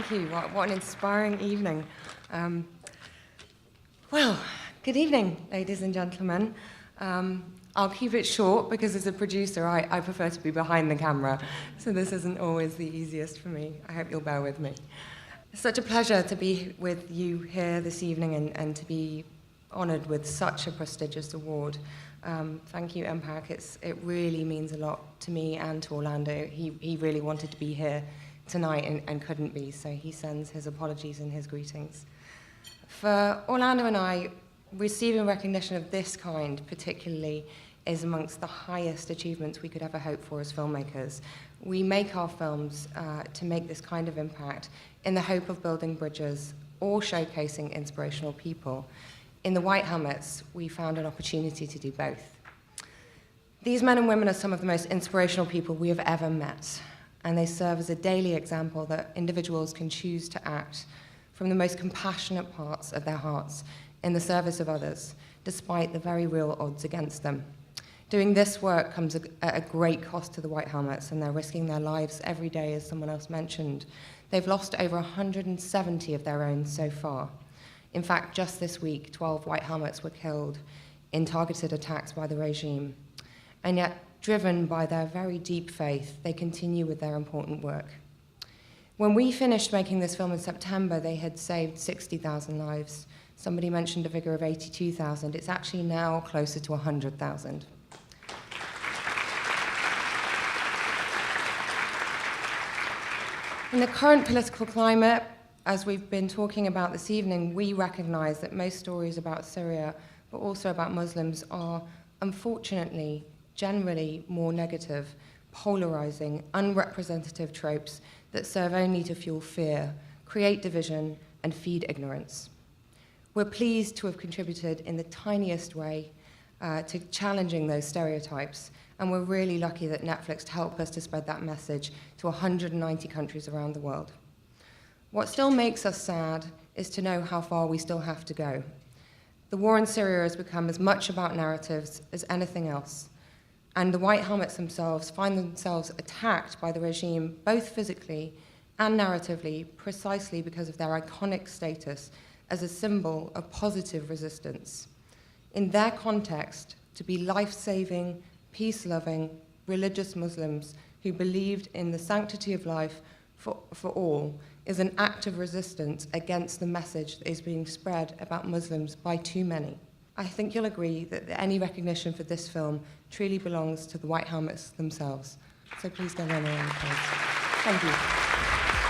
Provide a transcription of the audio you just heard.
Thank you. What an inspiring evening. Well, good evening, ladies and gentlemen. I'll keep it short because as a producer, I prefer to be behind the camera, so this isn't always the easiest for me. I hope you'll bear with me. It's such a pleasure to be with you here this evening and to be honoured with such a prestigious award. Thank you, MPAC. It really means a lot to me and to Orlando. He really wanted to be here tonight and couldn't be, so he sends his apologies and his greetings. For Orlando and I, receiving recognition of this kind particularly is amongst the highest achievements we could ever hope for as filmmakers. We make our films to make this kind of impact in the hope of building bridges or showcasing inspirational people. In the White Helmets, we found an opportunity to do both. These men and women are some of the most inspirational people we have ever met, and they serve as a daily example that individuals can choose to act from the most compassionate parts of their hearts in the service of others, despite the very real odds against them. Doing this work comes at a great cost to the White Helmets, and they're risking their lives every day, as someone else mentioned. They've lost over 170 of their own so far. In fact, just this week, 12 White Helmets were killed in targeted attacks by the regime. And yet, driven by their very deep faith, they continue with their important work. When we finished making this film in September, they had saved 60,000 lives. Somebody mentioned a figure of 82,000. It's actually now closer to 100,000. In the current political climate, as we've been talking about this evening, we recognize that most stories about Syria, but also about Muslims, are unfortunately generally more negative, polarizing, unrepresentative tropes that serve only to fuel fear, create division, and feed ignorance. We're pleased to have contributed in the tiniest way to challenging those stereotypes, and we're really lucky that Netflix helped us to spread that message to 190 countries around the world. What still makes us sad is to know how far we still have to go. The war in Syria has become as much about narratives as anything else, and the White Helmets themselves find themselves attacked by the regime both physically and narratively precisely because of their iconic status as a symbol of positive resistance. In their context, to be life-saving, peace-loving, religious Muslims who believed in the sanctity of life for all is an act of resistance against the message that is being spread about Muslims by too many. I think you'll agree that any recognition for this film truly belongs to the White Helmets themselves. So please give them a round of applause. Thank you.